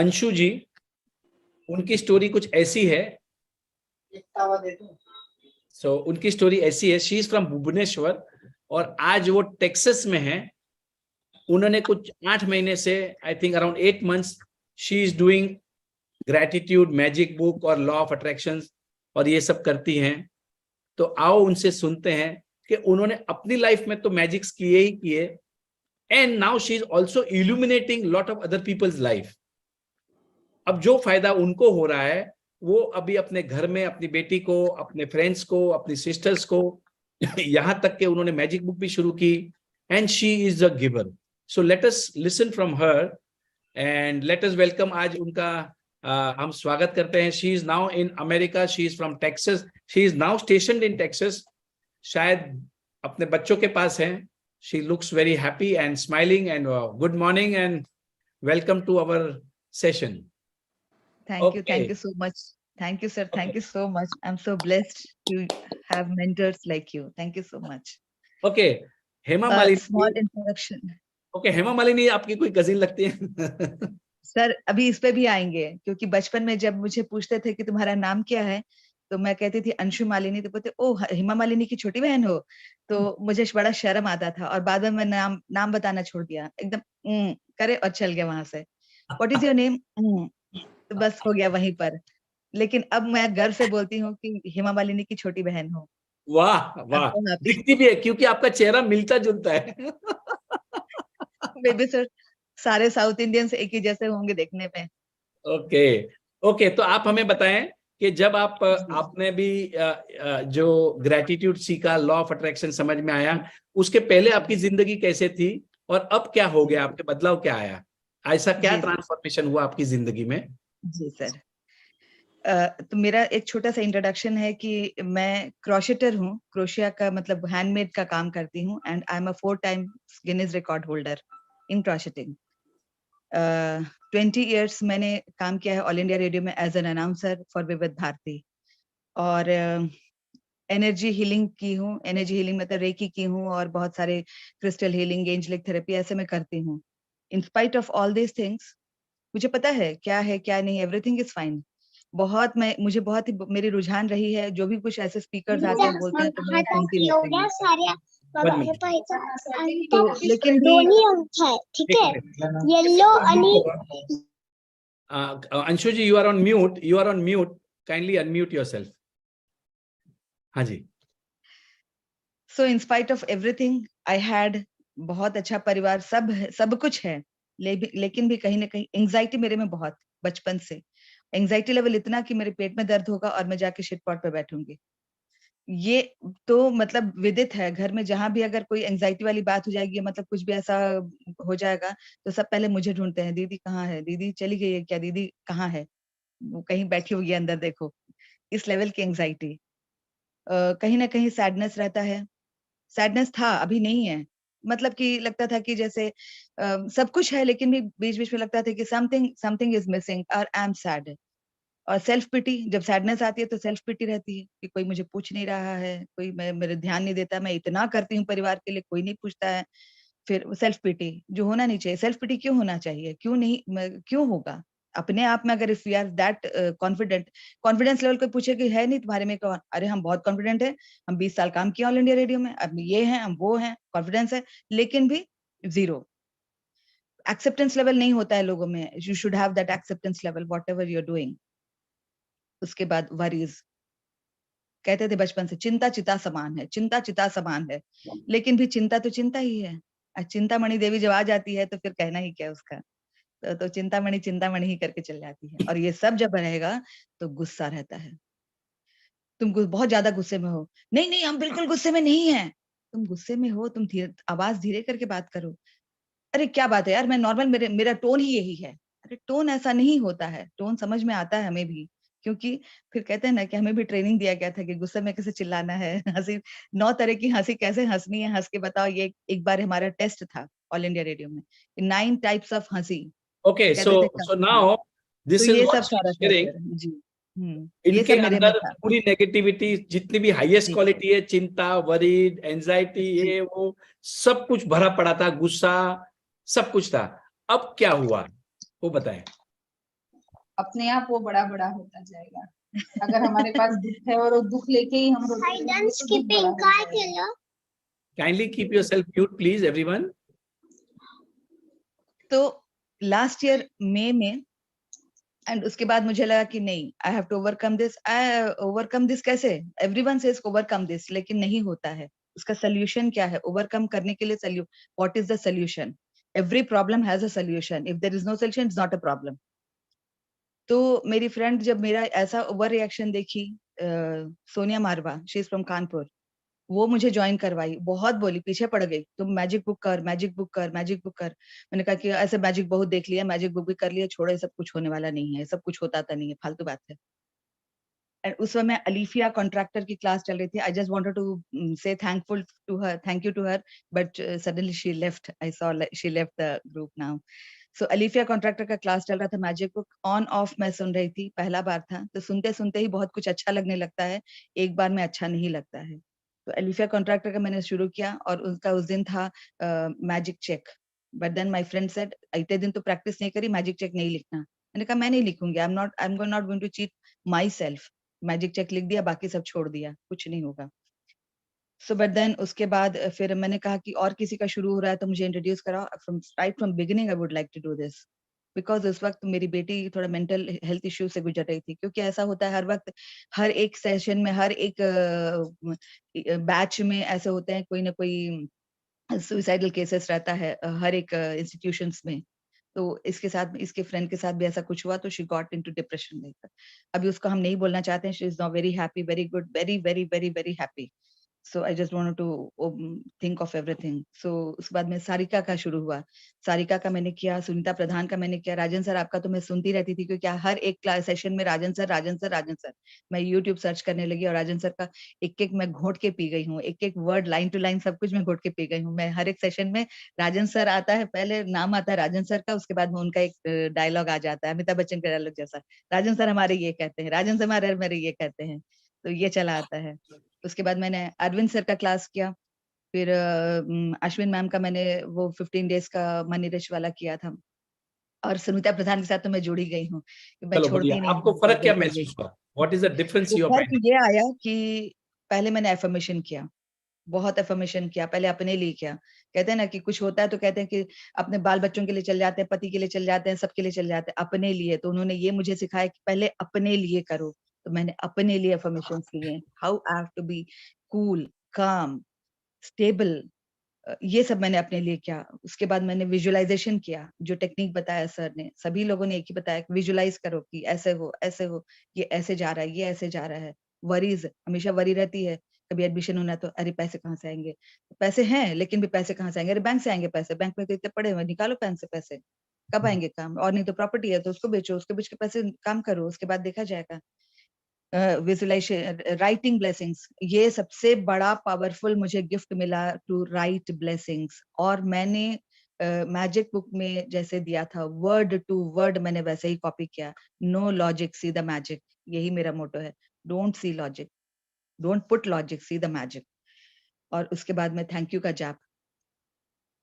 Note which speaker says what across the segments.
Speaker 1: अंशु जी, उनकी स्टोरी कुछ ऐसी है। उनकी स्टोरी ऐसी है, शी इज फ्रॉम भुवनेश्वर और आज वो टेक्सास में है। उन्होंने कुछ 8 महीने से, I think around 8 months, she is doing gratitude magic book और लॉ ऑफ अट्रैक्शन और ये सब करती हैं। तो आओ उनसे सुनते हैं कि उन्होंने अपनी लाइफ में तो मैजिक्स किए ही किए, and now she is also illuminating lot of other people's life. अब जो फायदा उनको हो रहा है वो अभी अपने घर में अपनी बेटी को, अपने फ्रेंड्स को, अपनी सिस्टर्स को, यहां तक कि उन्होंने मैजिक बुक भी शुरू की, and she is a giver. So let us listen from her and let us welcome. आज उनका हम स्वागत करते हैं। She is now in America, she is from Texas, she is now stationed in Texas, शायद अपने बच्चों के पास हैं। She looks very happy and smiling and good morning and welcome to our session.
Speaker 2: Thank you so much. Thank you, sir. Thank you so much. I'm so blessed to have mentors like you. Thank you so much.
Speaker 1: Okay, Hema Malini.
Speaker 2: Small introduction.
Speaker 1: Okay, Hema Malini आपकी कोई cousin लगती है?
Speaker 2: Sir अभी इस पे भी आएंगे, क्योंकि बचपन में जब मुझे पूछते थे कि तुम्हारा नाम क्या है, तो मैं कहती थी अंशु मालिनी, तो बोलते ओ हेमा मालिनी की छोटी बहन हो। तो मुझे बड़ा शर्म आता था और बाद में मैं नाम बताना छोड़ दिया, एकदम करे और चल गया वहां से। What is your name? तो बस हो गया वहीं पर। लेकिन अब मैं गर्व से बोलती हूँ कि हेमा मालिनी की छोटी बहन हूँ।
Speaker 1: वाह वाह, दिखती भी है क्योंकि आपका चेहरा मिलता जुलता है।
Speaker 2: बेबी सर, सारे साउथ इंडियंस एक ही जैसे होंगे देखने में।
Speaker 1: ओके ओके, तो आप हमें बताएं कि जब आपने भी जो ग्रेटिट्यूड सीखा, लॉ ऑफ अट्रैक्शन समझ में आया, उसके पहले आपकी जिंदगी कैसे थी और अब क्या हो गया, आपके बदलाव क्या आया, ऐसा क्या ट्रांसफॉर्मेशन हुआ आपकी जिंदगी में?
Speaker 2: जी सर, तो मेरा एक छोटा सा इंट्रोडक्शन है कि मैं क्रोशेटर हूँ। क्रोशिया का मतलब हैंडमेड का काम करती हूँ, and I am a 4 time Guinness record holder in crocheting. 20 years मैंने काम किया है ऑल इंडिया रेडियो में as an announcer for Vividh Bharati. और एनर्जी हीलिंग की हूँ। एनर्जी हीलिंग मतलब रेकी की हूँ और बहुत सारे क्रिस्टल हीलिंग, एंजेलिक थेरेपी ऐसे मैं करती हूँ। इन spite of all these things मुझे पता है क्या नहीं, एवरीथिंग इज फाइन। मुझे बहुत ही मेरी रुझान रही है, जो भी कुछ ऐसे स्पीकर्स आते हैं बोलते हैं तो मैं सुनती रहती हूँ। तो लेकिन
Speaker 3: ठीक है, hello
Speaker 1: Anshu ji, you are on mute, kindly unmute yourself. हाँ जी।
Speaker 2: So in spite of everything I had बहुत अच्छा परिवार, सब कुछ है, लेकिन भी कहीं ना कहीं एंजाइटी मेरे में बहुत, बचपन से एंजाइटी लेवल इतना कि मेरे पेट में दर्द होगा और मैं जाके शिट पॉट पे बैठूंगी। ये तो मतलब विदित है, घर में जहां भी अगर कोई एंजाइटी वाली बात हो जाएगी, मतलब कुछ भी ऐसा हो जाएगा, तो सब पहले मुझे ढूंढते हैं, दीदी कहाँ है, दीदी चली गई है क्या, दीदी कहाँ है, वो कहीं बैठी हुई है अंदर देखो। इस लेवल की एंजाइटी। कहीं ना कहीं सैडनेस रहता है। सैडनेस था, अभी नहीं है। मतलब कि लगता था कि जैसे सब कुछ है, लेकिन भी बीच बीच में लगता था कि समथिंग इज मिसिंग और आई एम सैड। और सेल्फ पिटी, जब सैडनेस आती है तो सेल्फ पिटी रहती है कि कोई मुझे पूछ नहीं रहा है, कोई मेरे ध्यान नहीं देता, मैं इतना करती हूँ परिवार के लिए, कोई नहीं पूछता है। फिर सेल्फ पिटी जो होना नहीं चाहिए। सेल्फ पिटी क्यों होना चाहिए, क्यों नहीं, क्यों होगा अपने आप में? अगर if we are that confident, confidence level कोई पूछे कि है नहीं तुम्हारे में, कौन, अरे हम बहुत कॉन्फिडेंट है, हम 20 साल काम किया ऑल इंडिया रेडियो में, अब ये है, हम वो हैं, कॉन्फिडेंस है, लेकिन भी जीरो। एक्सेप्टेंस लेवल नहीं होता है लोगों में। You should have that acceptance level whatever you are doing. उसके बाद वरीज, कहते थे बचपन से चिंता चिता समान है, चिंता चिता समान है, लेकिन भी चिंता तो चिंता ही है। चिंतामणि देवी जब आ जाती है तो फिर कहना ही क्या उसका। तो चिंतामणि ही करके चल जाती है। और ये सब जब रहेगा तो गुस्सा रहता है। तुम बहुत ज्यादा गुस्से में हो, नहीं नहीं हम बिल्कुल गुस्से में नहीं है। तुम गुस्से में हो, तुम आवाज धीरे करके बात करो। अरे क्या बात है यार, मैं नॉर्मल, मेरा टोन ही यही है। अरे टोन ऐसा नहीं होता है, टोन समझ में आता है हमें भी, क्योंकि फिर कहते हैं ना कि हमें भी ट्रेनिंग दिया गया था कि गुस्से में कैसे चिल्लाना है, हंसी 9 तरह की हंसी कैसे हंसनी है, हंस के बताओ। ये एक बार हमारा टेस्ट था ऑल इंडिया रेडियो में, 9 टाइप्स ऑफ हंसी।
Speaker 1: ओके, सो नाउ
Speaker 2: तो
Speaker 1: दिस इज
Speaker 2: ये सब
Speaker 1: व्हाट शी
Speaker 2: सारा
Speaker 1: इज शेयरिंग।
Speaker 2: जी। ये
Speaker 1: इनके
Speaker 2: सब मेरे में
Speaker 1: अंदर
Speaker 2: था
Speaker 1: पूरी नेगेटिविटी, जितनी भी हाईएस्ट
Speaker 2: जी
Speaker 1: क्वालिटी है, चिंता, वरीड, एंजाइटी,
Speaker 2: जी।
Speaker 1: ये वो सब कुछ भरा पड़ा था, गुस्सा सब कुछ था। अब क्या हुआ वो बताएं।
Speaker 4: अपने आप वो बड़ा बड़ा होता जाएगा। अगर हमारे पास दुख है और वो दुख लेके ही हम रोते
Speaker 3: Hide
Speaker 4: रहेंगे
Speaker 3: and
Speaker 4: तो दुख बड़ा
Speaker 3: skipping
Speaker 4: हो
Speaker 3: काय
Speaker 4: जाएगा।
Speaker 3: केलं?
Speaker 1: Kindly keep yourself mute, please, everyone.
Speaker 2: तो लास्ट ईयर मई में एंड उसके बाद मुझे लगा कि नहीं, I have to overcome this कैसे? एवरीवन सेज ओवरकम दिस, लेकिन नहीं होता है। उसका सोल्यूशन क्या है? ओवरकम करने के लिए what is the solution? Every problem has a solution. If there is no solution, it's not a problem. तो मेरी फ्रेंड जब मेरा ऐसा ओवर रिएक्शन देखी, Sonia Marwa, she is from Kanpur, वो मुझे ज्वाइन करवाई, बहुत बोली, पीछे पड़ गई, तुम मैजिक बुक कर, मैजिक बुक कर, मैजिक बुक कर। मैंने कहा कि ऐसे मैजिक बहुत देख लिया, मैजिक बुक भी कर लिया, छोड़ो, ये सब कुछ होने वाला नहीं है, सब कुछ होता था नहीं है, फालतू बात है। एंड उस समय अलीफिया कॉन्ट्रैक्टर की क्लास चल रही थी। I just wanted to say thankful to her, thank you to her, but suddenly she left, I saw she left the group now. So Alifiya Contractor का क्लास चल रहा था, मैजिक बुक ऑन ऑफ मैं सुन रही थी, पहला बार था, तो सुनते सुनते ही बहुत कुछ अच्छा लगने लगता है, एक बार में अच्छा नहीं लगता है। तो अलीफिया कॉन्ट्रैक्टर का मैंने शुरू किया और उनका उस दिन था magic check. But then my friend said, इतने दिन तो प्रैक्टिस नहीं करी, मैजिक चेक नहीं लिखना। मैंने कहा मैं नहीं लिखूंगी, I am not going to cheat myself. Magic check लिख दिया, बाकी सब छोड़ दिया, कुछ नहीं होगा। सो बट देन उसके बाद फिर मैंने कहा कि और किसी का शुरू हो रहा है तो मुझे इंट्रोड्यूस कराओ। From beginning I would like to do this, because उस वक्त मेरी बेटी थोड़ा मेंटल हेल्थ इश्यू से गुजर रही थी। क्योंकि ऐसा होता है हर वक्त, हर एक सेशन में, हर एक बैच में ऐसे होते हैं, कोई ना कोई सुइसाइडल केसेस रहता है हर एक इंस्टीट्यूशंस में। तो इसके साथ, इसके फ्रेंड के साथ भी ऐसा कुछ हुआ, तो शी गॉट इनटू डिप्रेशन लेकर। अभी उसको हम नहीं बोलना चाहते हैं, she is not very happy, very good, very very very very happy. So I just wanted to think of everything. So उसके बाद में सारिका का शुरू हुआ, सारिका का मैंने किया, सुनीता प्रधान का मैंने किया, राजन सर आपका तो मैं सुनती रहती थी, क्योंकि हर एक क्लास सेशन में राजन सर, राजन सर, राजन सर। मैं यूट्यूब सर्च करने लगी और राजन सर का एक एक मैं घोट के पी गई हूँ, एक एक वर्ड, लाइन टू लाइन सब कुछ मैं घोट के पी गई हूँ। मैं हर एक सेशन में राजन सर आता है, पहले नाम आता है राजन सर का, उसके बाद में उनका एक डायलॉग आ जाता है, अमिताभ बच्चन का डायलॉग जैसा, राजन सर हमारे ये कहते हैं, राजन सर हमारे मेरे ये कहते हैं, तो ये चला आता है। उसके बाद मैंने अरविंद सर का क्लास किया, फिर अश्विन मैम का मैंने वो 15 डेज का मनी रिच वाला किया था, और सुनीता प्रधान के साथ तो मैं जुड़ी गई हूँ, मैं
Speaker 1: चलो
Speaker 2: छोड़ती
Speaker 1: बढ़िया।
Speaker 2: ही नहीं
Speaker 1: आपको
Speaker 2: हूँ,
Speaker 1: फर्क क्या
Speaker 2: कर गई।
Speaker 1: महसूस हुआ? व्हाट इज द डिफरेंस
Speaker 2: वो
Speaker 1: यू आर
Speaker 2: फर्क
Speaker 1: फाइंडिंग?
Speaker 2: ये आया कि पहले मैंने एफर्मेशन किया, बहुत एफर्मेशन किया, पहले अपने लिए किया। कहते हैं ना कि कुछ होता है तो कहते हैं कि अपने बाल बच्चों के लिए चल जाते हैं, पति के लिए चल जाते हैं, सबके लिए चल जाते हैं, अपने लिए। तो उन्होंने ये मुझे सिखाया कि पहले अपने लिए करो, तो मैंने अपने लिए एफर्मेशन लिए, how I have to be cool, calm, stable, ये सब मैंने अपने लिए किया। उसके बाद मैंने विजुअलाइजेशन किया, जो टेक्निक बताया सर ने, सभी लोगों ने एक ही बताया कि विजुअलाइज करो कि ऐसे हो, ऐसे हो, ये ऐसे जा रहा है, ये ऐसे जा रहा है। वरीज, हमेशा वरी रहती है, कभी एडमिशन होना तो अरे पैसे कहाँ से आएंगे, पैसे हैं लेकिन भी पैसे कहाँ से आएंगे, अरे बैंक से आएंगे पैसे, बैंक में तो इतने पड़े हुए, निकालो बैंक से पैसे, कब आएंगे काम, और नहीं तो प्रॉपर्टी है तो उसको बेचो, उसके बेच के पैसे काम करो, उसके बाद देखा जाएगा। विजुअलाइजेशन, राइटिंग ब्लेसिंग्स, ये सबसे बड़ा पावरफुल मुझे गिफ्ट मिला, टू राइट ब्लेसिंग्स। और मैंने मैजिक बुक में जैसे दिया था वर्ड टू वर्ड, मैंने वैसे ही कॉपी किया। No logic, see the magic, यही मेरा मोटो है। Don't see logic, don't put logic, see the magic. और उसके बाद में थैंक यू का जाप,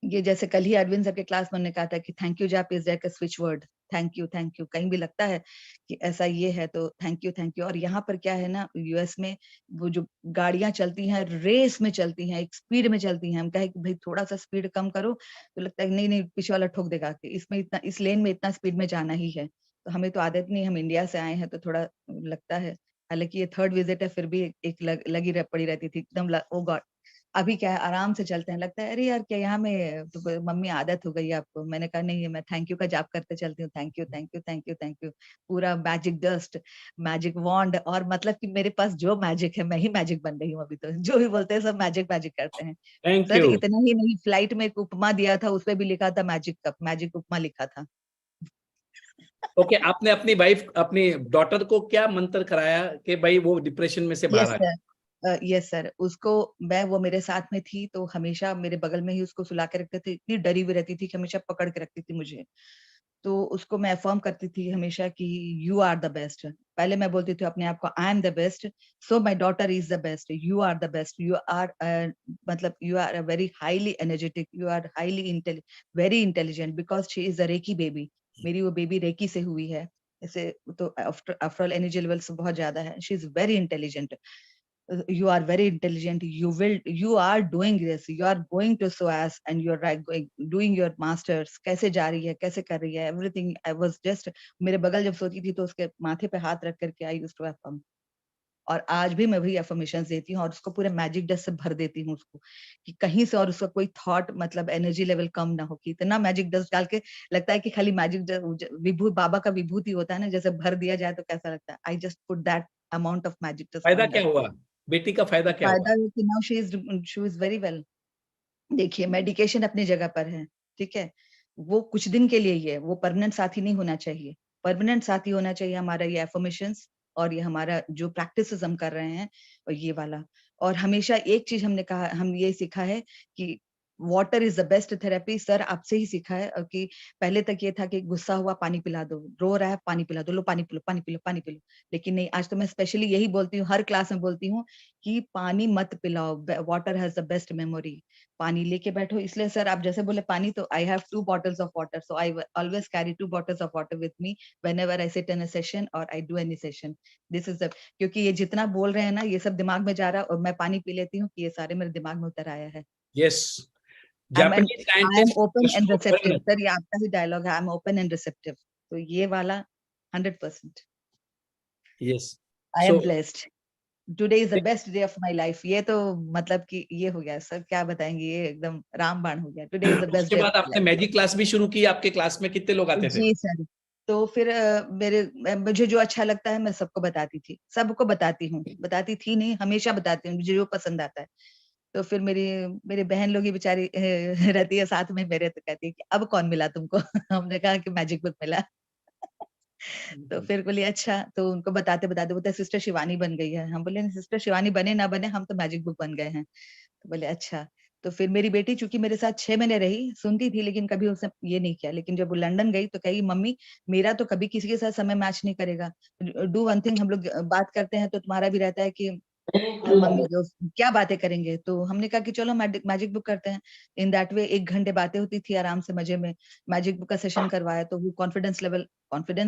Speaker 2: ये जैसे कल ही अरविंद सर के क्लास में उन्होंने कहा था कि थैंक यू जाप is like a switch word, thank you, thank you. कहीं भी लगता है कि ऐसा ये है तो थैंक यू, थैंक यू। और यहाँ पर क्या है ना, यूएस में वो जो गाड़ियां चलती हैं, रेस में चलती हैं, एक स्पीड में चलती हैं, हम कहे कि भाई थोड़ा सा स्पीड कम करो, तो लगता है नहीं नहीं पीछे वाला ठोक देगा, कि इसमें इतना, इस लेन में इतना स्पीड में जाना ही है। तो हमें तो आदत नहीं, हम इंडिया से आए हैं तो थोड़ा लगता है। हालांकि ये थर्ड विजिट है, फिर भी एक लगी पड़ी रहती थी एकदम, ओ गॉड। अभी क्या है, आराम से चलते हैं, लगता है अरे यार क्या यहाँ में तो मम्मी आदत हो गई है आपको। मैंने कहा नहीं, मैं थैंक यू का जाप करते चलती हूँ, thank you, thank you, thank you, thank you. पूरा मैजिक डस्ट, मैजिक वॉन्ड, और मतलब कि मेरे पास जो मैजिक है, मैं ही मैजिक बन रही हूँ अभी तो, जो भी बोलते हैं सब मैजिक मैजिक करते हैं।
Speaker 1: Thank
Speaker 2: sir
Speaker 1: you.
Speaker 2: इतना ही नहीं, फ्लाइट में एक उपमा दिया था, उसपे भी लिखा था मैजिक कप, मैजिक उपमा लिखा था।
Speaker 1: ओके, आपने अपनी वाइफ, अपनी डॉटर को क्या मंत्र कराया कि भाई वो डिप्रेशन में से बाहर
Speaker 2: यस
Speaker 1: आ
Speaker 2: सर, यस सर। उसको, मैं, वो मेरे साथ में थी तो हमेशा मेरे बगल में ही उसको सुला के रखते थे, इतनी डरी हुई रहती थी कि हमेशा पकड़ के रखती थी मुझे। तो उसको मैं अफर्म करती थी हमेशा कि यू आर द बेस्ट। पहले मैं बोलती थी अपने आप को I am the best, so my daughter is the best, you are the best, you are मतलब you are a very highly energetic, you are highly very intelligent, because she is a reiki baby. मेरी वो baby recce से हुई है, ऐसे तो after all energy levels बहुत ज्यादा है. She is very intelligent. You are very intelligent. You are doing this. You are going to SOAS and you're right doing your masters. कैसे जा रही है, कैसे कर रही है, everything. I was just मेरे बगल जब सोती थी तो उसके माथे पे हाथ रख करके I used to affirm. और आज भी मैं वही अफर्मेशंस देती हूँ और उसको पूरे मैजिक डस्ट से भर देती हूँ उसको, कि कहीं से और उसका कोई थॉट मतलब एनर्जी लेवल कम ना हो, कि इतना मैजिक डस्ट डाल के लगता है कि खाली मैजिक विभू बाबा का विभूति होता है ना, जैसे भर दिया जाए तो कैसा लगता है. I just put that amount of magic dust.
Speaker 1: फायदा क्या हुआ, बेटी का फायदा क्या हुआ?
Speaker 2: फायदा है कि now she is very well. देखिए मेडिकेशन अपनी जगह पर है, ठीक है, वो कुछ दिन के लिए ही है, वो परमानेंट साथी नहीं होना चाहिए. परमानेंट साथी होना चाहिए हमारा ये एफर्मेशंस और ये हमारा जो प्रैक्टिसेस हम कर रहे हैं, और ये वाला. और हमेशा एक चीज हमने कहा, हम ये सीखा है कि water is the best therapy. Sir आपसे ही सीखा है कि पहले तक ये था कि गुस्सा हुआ पानी पिला दो, रो रहा है पानी पिला दो, लो पानी पिलो पानी पिलो पानी पिलो. लेकिन नहीं, आज तो मैं स्पेशली यही बोलती हूँ, हर क्लास में बोलती हूँ कि पानी मत पिलाओ. Water has the best memory. पानी लेके बैठो. इसलिए सर आप जैसे बोले पानी, तो I have 2 bottles of water, so I always carry 2 bottles of water with me whenever I sit in a session or I do any session. This is the, क्योंकि ये जितना बोल रहे हैं ना ये सब दिमाग में जा रहा है और मैं पानी पी लेती हूँ कि ये सारे मेरे दिमाग में उतर आया है.
Speaker 1: Yes.
Speaker 2: I am
Speaker 1: Japanese scientist
Speaker 2: open and
Speaker 1: understood very
Speaker 2: receptive.
Speaker 1: much.
Speaker 2: Sir ये आपका ही डायलॉग है, I am open and receptive. तो ये वाला 100%.
Speaker 1: Yes.
Speaker 2: I
Speaker 1: So
Speaker 2: am blessed. Today is the best day of my life. ये तो मतलब कि ये हो गया सर, क्या बताएंगे, ये एकदम रामबाण हो गया. Today is the best
Speaker 1: उसके
Speaker 2: day of
Speaker 1: बाद
Speaker 2: my
Speaker 1: आपने
Speaker 2: life.
Speaker 1: मैजिक क्लास भी शुरू की. आपके क्लास में कितने लोग आते थे?
Speaker 2: जी सर. तो फिर मुझे जो अच्छा लगता है मैं सबको बताती थी, सबको बताती हूँ, बताती थी नहीं, हमेशा बताती हूँ मुझे जो पसंद आता है. तो फिर मेरी बहन लोग ही बेचारी रहती है साथ में मेरे, तो कहती है कि अब कौन मिला तुमको? हमने कहा कि मैजिक बुक मिला. तो फिर बोली अच्छा, तो उनको बताते बताते बोलते सिस्टर शिवानी बन गई है. हम बोले सिस्टर शिवानी बने ना बने, हम तो मैजिक बुक बन गए हैं. तो बोले अच्छा. तो फिर मेरी बेटी चूंकि मेरे साथ 6 महीने रही, सुनती थी लेकिन कभी उसने ये नहीं किया. लेकिन जब वो लंदन गई तो कही मम्मी मेरा तो कभी किसी के साथ समय मैच नहीं करेगा. डू वन थिंग, हम लोग बात करते हैं तो तुम्हारा भी रहता है कि मम्मी जो क्या बातें करेंगे. तो हमने कहा कि चलो मैजिक बुक करते हैं. इन दैट वे 1 घंटे बातें होती थी आराम से मजे में. मैजिक बुक का सेशन करवाया तो वो कॉन्फिडेंस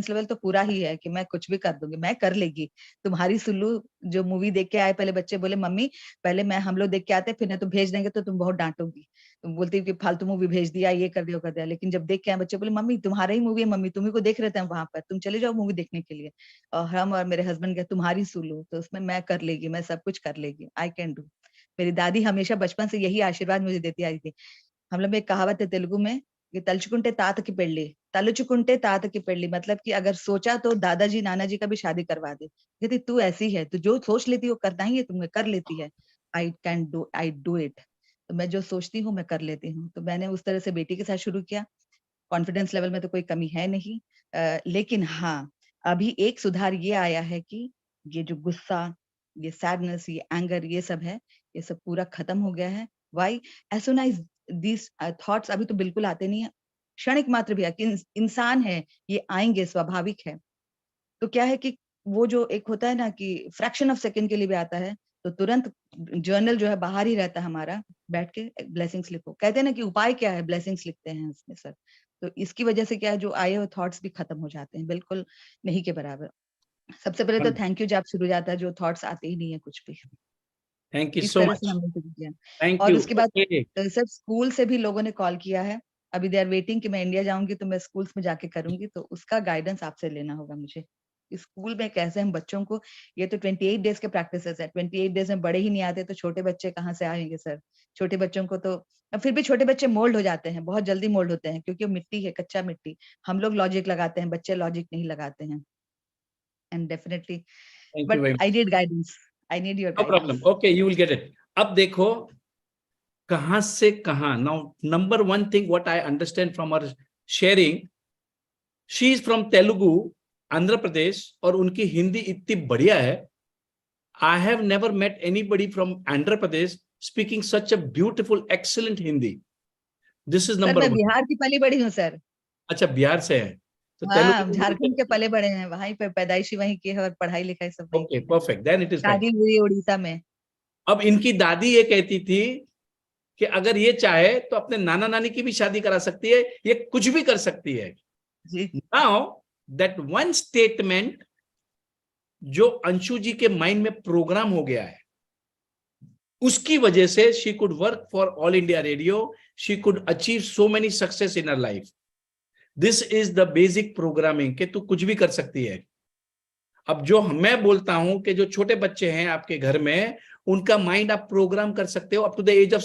Speaker 2: लेवल तो पूरा ही है कि मैं कुछ भी कर दूंगी, मैं कर लेगी. तुम्हारी सुल्लू जो मूवी देख के आए, पहले बच्चे बोले मम्मी पहले मैं हम लोग देख के आते, फिर ना तुम भेज देंगे तो तुम बहुत डांटोगी, तुम बोलती कि फालतू मूवी भेज दिया, ये कर दिया वो कर दिया. लेकिन जब देख के आए बच्चे बोले मम्मी तुम्हारा ही मूवी है, मम्मी तुम्ही को देख रहे थे हम वहां पर, तुम चले जाओ मूवी देखने के लिए. और हम और मेरे हस्बैंड गए, तुम्हारी सुल्लू तो उसमें मैं कर लेगी, मैं सब कुछ कर लेगी, आई कैन डू. मेरी दादी हमेशा बचपन से यही आशीर्वाद मुझे देती आई थी. हम लोग में एक कहावत है तेलुगु में कि तलचुकुंटे तात की पेड़ली, तलचुकुंटे तात की पेड़ली, मतलब कि अगर सोचा तो दादाजी नानाजी का भी शादी करवा दे. कहती तू ऐसी है, तू जो सोच लेती है वो करना ही है, तुम्हें कर लेती है. I do it. तो मैं जो सोचती हूँ मैं कर लेती हूँ. तो मैंने उस तरह से बेटी के साथ शुरू किया. कॉन्फिडेंस लेवल में तो कोई कमी है नहीं, लेकिन हाँ अभी एक सुधार ये आया है कि ये जो गुस्सा, ये सैडनेस, ये एंगर, ये सब है, ये सब पूरा खत्म हो गया है. Why? As soon as these thoughts, अभी तो बिल्कुल आते नहीं है, क्षणिक मात्र भी है कि इंसान है, ये आएंगे, स्वाभाविक है. तो क्या है कि वो जो एक होता है ना कि फ्रैक्शन ऑफ सेकंड के लिए भी आता है, तो तुरंत जर्नल जो है बाहर ही रहता है हमारा, बैठ के ब्लेसिंग्स लिखो. कहते हैं ना कि उपाय क्या है, ब्लेसिंग्स लिखते हैं इसमें सर. तो इसकी वजह से क्या है, जो आए हुए थॉट्स भी खत्म हो जाते हैं, बिल्कुल नहीं के बराबर. सबसे पहले तो थैंक यू जब शुरू जाता है, जो थॉट्स आते ही नहीं है कुछ भी.
Speaker 1: थैंक यू
Speaker 2: इस
Speaker 1: सो
Speaker 2: तरह
Speaker 1: मच.
Speaker 2: से हमने शुरू किया.
Speaker 1: थैंक
Speaker 2: और
Speaker 1: यू.
Speaker 2: उसके बाद
Speaker 1: ओके.
Speaker 2: सर स्कूल से भी लोगों ने कॉल किया है. अभी दे आर वेटिंग कि मैं इंडिया जाऊंगी तो मैं स्कूल्स में जाके करूंगी, तो उसका गाइडेंस आपसे लेना होगा मुझे. स्कूल में कैसे हम बच्चों को, ये तो 28 डेज के प्रैक्टिसेस है, 28 डेज में बड़े ही नहीं आते तो छोटे बच्चे कहाँ से आएंगे सर. छोटे बच्चों को तो फिर भी छोटे बच्चे मोल्ड हो जाते हैं, बहुत जल्दी मोल्ड होते हैं, क्योंकि वो मिट्टी है, कच्चा मिट्टी. हम लोग लॉजिक लगाते हैं, बच्चे लॉजिक नहीं लगाते हैं. And definitely,
Speaker 1: thank you
Speaker 2: but
Speaker 1: very much.
Speaker 2: I need guidance, I need your
Speaker 1: no problem.
Speaker 2: Guidance.
Speaker 1: Okay, you will get it. अब देखो कहां से कहां. Now number one thing what I understand from her sharing, she is from Telugu, Andhra Pradesh, और उनकी हिंदी इतनी बढ़िया है. I have never met anybody from Andhra Pradesh speaking such a beautiful excellent Hindi. This is
Speaker 2: sir
Speaker 1: number
Speaker 2: मैं
Speaker 1: वन.
Speaker 2: बिहार की पली बड़ी हूँ सर.
Speaker 1: अच्छा, बिहार से है तो
Speaker 2: हाँ, झारखंड के पले बड़े हैं, वहीं पे पैदाइशी वहीं की है और पढ़ाई लिखाई सब वहीं
Speaker 1: ओके,
Speaker 2: की है.
Speaker 1: Perfect, then it is fine.
Speaker 2: शादी हुई उड़ीसा में.
Speaker 1: अब इनकी दादी ये कहती थी कि अगर ये चाहे तो अपने नाना नानी की भी शादी करा सकती है, ये कुछ भी कर सकती है.
Speaker 2: जी.
Speaker 1: नाउ that one statement जो अंशु जी के माइंड में प्रोग्राम हो गया है, उसकी वजह से she could work for All India Radio, she could achieve so many success in her life. This is the basic programming कि तू कुछ भी कर सकती है. अब जो मैं बोलता हूं कि जो छोटे बच्चे हैं आपके घर में, उनका माइंड आप प्रोग्राम कर सकते हो up to the age of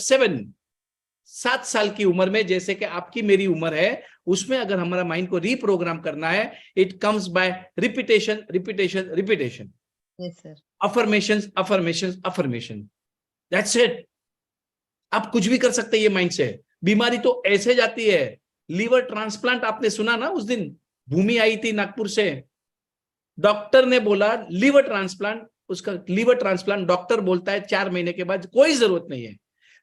Speaker 1: 7 साल की उम्र में, जैसे कि आपकी मेरी उम्र है, उसमें अगर हमारा माइंड को रीप्रोग्राम करना है, it comes by repetition repetition repetition,
Speaker 2: yes sir,
Speaker 1: affirmations affirmations affirmation, that's it. आप कुछ भी कर सकते हैं ये माइंड से. बीमारी तो ऐसे जाती है. लीवर ट्रांसप्लांट आपने सुना ना, उस दिन भूमि आई थी नागपुर से, डॉक्टर ने बोला लीवर ट्रांसप्लांट, उसका लीवर ट्रांसप्लांट डॉक्टर बोलता है 4 महीने के बाद, कोई जरूरत नहीं है.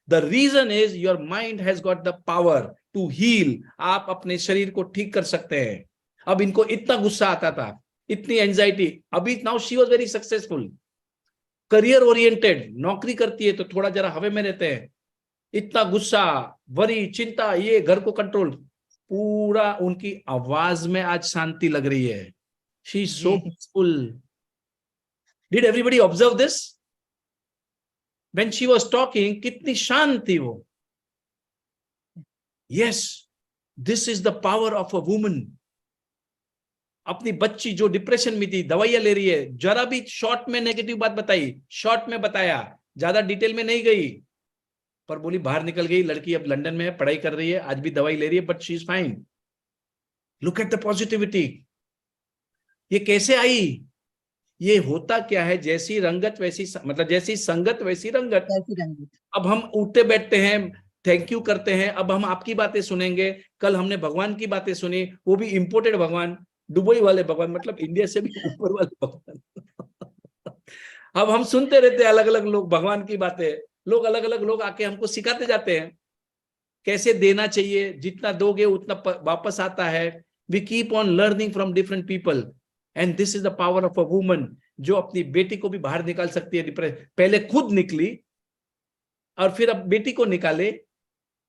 Speaker 1: The reason is your mind has got the power to heal. आप अपने शरीर को ठीक कर सकते हैं. अब इनको इतना गुस्सा आता था, इतनी एंजाइटी, अभी now she was very successful, career oriented, नौकरी करती है तो थोड़ा जरा हवे में रहते हैं. इतना गुस्सा, वरी, चिंता, ये घर को कंट्रोल, पूरा उनकी आवाज में आज शांति लग रही है. She is so peaceful. Did everybody observe this? When she was talking, कितनी शांत थी वो. Yes, this is the power of a woman. अपनी बच्ची जो डिप्रेशन में थी, दवाइयां ले रही है, जरा भी शॉर्ट में नेगेटिव बात बताई, शॉर्ट में बताया, ज्यादा डिटेल में नहीं गई, पर बोली बाहर निकल गई. लड़की अब लंदन में है, पढ़ाई कर रही है, आज भी दवाई ले रही है, but she is fine. Look at the positivity. ये कैसे आई? ये होता क्या है, जैसी रंगत वैसी मतलब जैसी संगत वैसी रंगत. अब हम उठते बैठते हैं, थैंक यू करते हैं. अब हम आपकी बातें सुनेंगे. कल हमने भगवान की बातें सुनी, वो भी इंपोर्टेड भगवान, दुबई वाले भगवान, मतलब इंडिया से भी ऊपर वाले भगवान. अब हम सुनते रहते हैं अलग अलग लोग भगवान की बातें. लोग अलग अलग लोग आके हमको सिखाते जाते हैं कैसे देना चाहिए, जितना दोगे उतना वापस आता है. We keep on learning from different people, and this is the power of a woman, जो अपनी बेटी को भी बाहर निकाल सकती है. पहले खुद निकली और फिर अब बेटी को निकाले,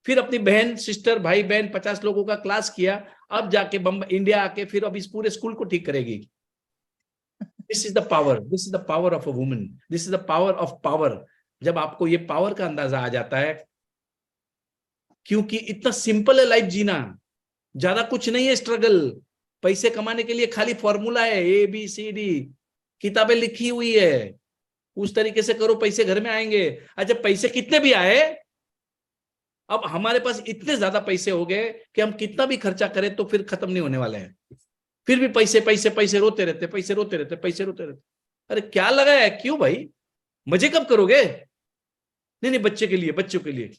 Speaker 1: फिर अपनी बहन, सिस्टर, भाई बहन 50 लोगों का क्लास किया, अब जाके इंडिया आके फिर अब इस पूरे स्कूल को ठीक करेगी. This is the power, this is the power of a woman, this is the power of power. जब आपको ये पावर का अंदाजा आ जाता है, क्योंकि इतना सिंपल है लाइफ जीना, ज्यादा कुछ नहीं है स्ट्रगल. पैसे कमाने के लिए खाली फॉर्मूला है, ABCD, किताबें लिखी हुई है, उस तरीके से करो, पैसे घर में आएंगे. अच्छा, पैसे कितने भी आए, अब हमारे पास इतने ज्यादा पैसे हो गए कि हम कितना भी खर्चा करें तो फिर खत्म नहीं होने वाले हैं. फिर भी पैसे पैसे पैसे रोते रहते, पैसे रोते रहते, पैसे रोते रहते. अरे क्या लगा है, क्यों भाई, मजे कब करोगे? नहीं नहीं, बच्चे के लिए, बच्चों के लिए.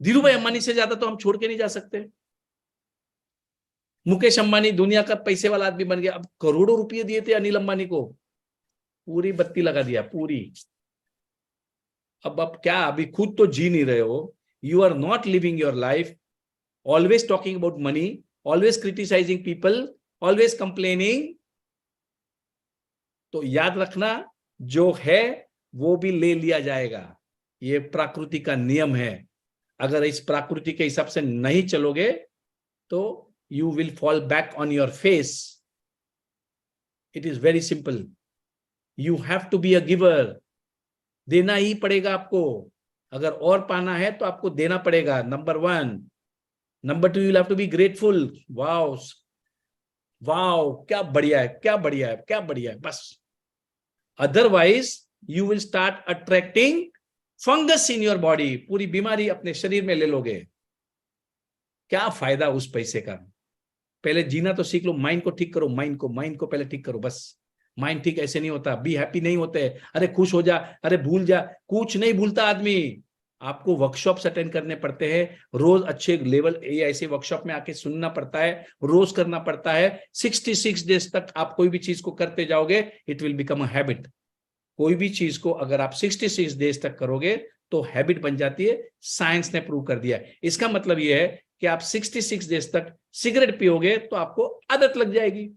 Speaker 1: धीरू भाई अंबानी से ज्यादा तो हम छोड़ के नहीं जा सकते. मुकेश अंबानी दुनिया का पैसे वाला आदमी बन गया. अब करोड़ों रुपए दिए थे अनिल अंबानी को, पूरी बत्ती लगा दिया, पूरी. अब क्या, अभी खुद तो जी नहीं रहे हो. You are not living your life, always talking about money, always criticising people, always complaining. तो याद रखना, जो है वो भी ले लिया जाएगा. ये प्रकृति का नियम है. अगर इस प्रकृति के हिसाब से नहीं चलोगे तो you will fall back on your face. It is very simple. You have to be a giver. देना ही पड़ेगा आपको. अगर और पाना है तो आपको देना पड़ेगा, number 1. Number 2, you'll have to be grateful. Wow wow, क्या बढ़िया है, क्या बढ़िया है, क्या बढ़िया है, बस. Otherwise you will start attracting fungus in your body. पूरी बीमारी अपने शरीर में ले लोगे. क्या फायदा उस पैसे का? पहले जीना तो सीख लो. माइंड को ठीक करो, माइंड को पहले ठीक करो. बस माइंड ठीक ऐसे नहीं होता. बी हैप्पी नहीं होते. अरे खुश हो जा, अरे भूल जा, कुछ नहीं भूलता आदमी. आपको वर्कशॉप्स अटेंड करने पड़ते हैं रोज, अच्छे लेवल ऐसे वर्कशॉप में आके सुनना पड़ता है, रोज करना पड़ता है. 66 डेज तक आप कोई भी चीज को करते जाओगे, it will become a habit. कोई भी चीज को अगर आप 66 डेज तक करोगे तो हैबिट बन जाती है. साइंस ने प्रूव कर दिया है. इसका मतलब यह है कि आप 66 डेज तक सिगरेट पियोगे तो आपको आदत लग जाएगी,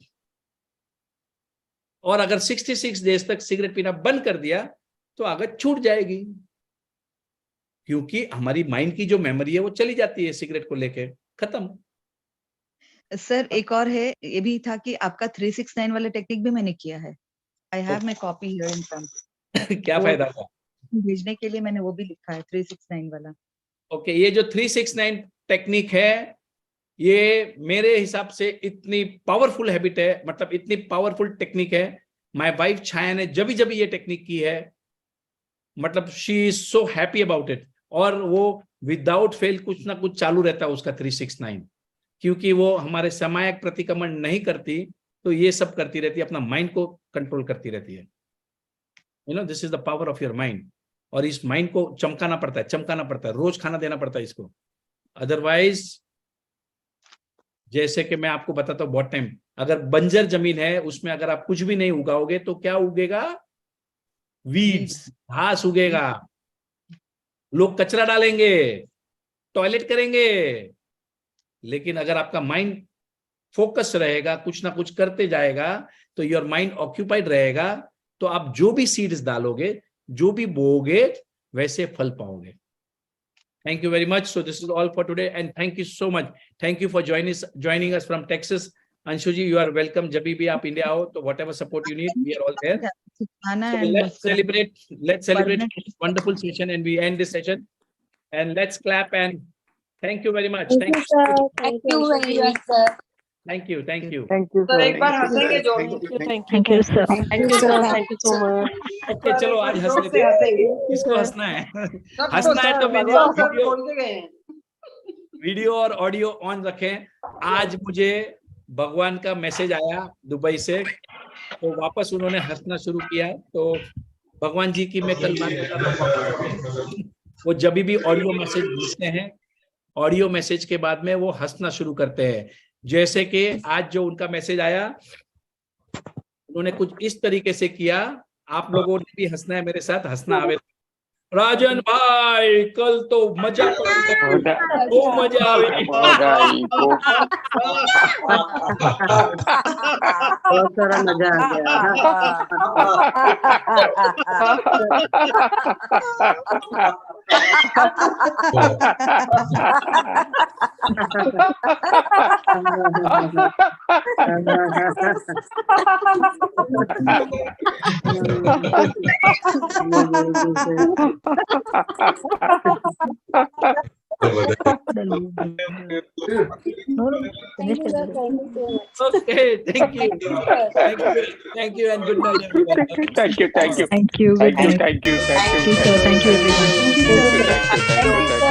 Speaker 1: और अगर 66 डेज तक सिगरेट पीना बंद कर दिया तो आदत छूट जाएगी. क्योंकि हमारी माइंड की जो मेमोरी है वो चली जाती है सिगरेट को लेके, खत्म.
Speaker 2: सर एक और है, ये भी था कि आपका 369 वाला टेक्निक भी मैंने किया है। I have my copy here in front.
Speaker 1: क्या
Speaker 2: वो-
Speaker 1: फायदा था?
Speaker 2: भेजने के लिए मैंने वो भी लिखा है 369 वाला।
Speaker 1: ओके, ये जो 369 टेक्निक है, ये मेरे हिसाब से इतनी पावरफुल हैबिट है, मतलब इतनी पावरफुल टेक्निक है। माय वाइफ छाया ने जब जब ये टेक्निक की है, मतलब she is so happy about it, और वो विदाउट फेल कुछ ना कुछ चालू रहता है उसका 369, क्योंकि वो हमारे समायक प्रतिक्रमण नहीं करती, तो ये सब करती रहती है, अपना माइंड को कंट्रोल करती रहती है। You know, this is the power of your mind. और इस माइंड को चमकाना पड़ता है, रोज खाना देना पड़ता है इसको। अदरवाइज, जैसे कि मैं आपको बताता हूँ, बहुत टाइम, अगर बंजर जमीन है उसमें अगर आप कुछ भी नहीं उगाओगे तो क्या उगेगा? वीड्स, घास उगेगा, लोग कचरा डालेंगे, टॉयलेट करेंगे। लेकिन अगर आपका माइंड फोकस रहेगा, कुछ ना कुछ करते जाएगा, तो योर माइंड ऑक्यूपाइड रहेगा, तो आप जो भी सीड्स डालोगे, जो भी बोओगे, वैसे फल पाओगे। Thank you very much. So this is all for today, and thank you so much. Thank you for joining us from Texas. Anshu ji, you are welcome. जब भी आप इंडिया आओ, तो whatever support you need, we are all there.
Speaker 2: सिखाना
Speaker 1: So
Speaker 2: and
Speaker 1: let's celebrate
Speaker 2: Wonderful.
Speaker 1: this wonderful session, and we end this session. And let's clap and thank you very much.
Speaker 3: Thank you, sir. Thank you very much, sir.
Speaker 1: Thank you.
Speaker 5: Thank you,
Speaker 4: sir
Speaker 5: sir.
Speaker 4: एक बार हंसेंगे जोर से।
Speaker 5: Thank you, sir. Thank you, sir. Thank you so much.
Speaker 1: Okay, चलो आज हंस
Speaker 4: जोर
Speaker 1: लेते
Speaker 4: से
Speaker 1: हैं।
Speaker 4: हंसेंगे।
Speaker 1: किसको हंसना है?
Speaker 4: सबको
Speaker 1: हंसना है
Speaker 4: सर,
Speaker 1: तो मैंने
Speaker 4: भगवान सर
Speaker 1: वीडियो
Speaker 4: बोल के गए हैं।
Speaker 1: वीडियो और ऑडियो ऑन रखें। आज मुझे भगवान का मैसेज आया दुबई से, तो वापस उन्होंने हंसना शुरू किया। तो भगवान जी की मैं कल बात बताता हूँ, वो जब भी ऑडियो मैसेज भेजते हैं, ऑडियो मैसेज के बाद में वो हंसना शुरू करते हैं। जैसे कि आज जो उनका मैसेज आया, उन्होंने कुछ इस तरीके से किया। आप लोगों ने भी हंसना है मेरे साथ, हंसना आवे। राजन भाई, कल तो मजा वो मजा आवे।
Speaker 5: बहुत सारा मजा आ
Speaker 1: Okay, thank you. Thank you, and good night, everyone.
Speaker 5: Thank you.
Speaker 2: Thank you.
Speaker 5: Thank you, everyone.
Speaker 2: Thank you, sir. Thank you, everyone.
Speaker 5: Thank you.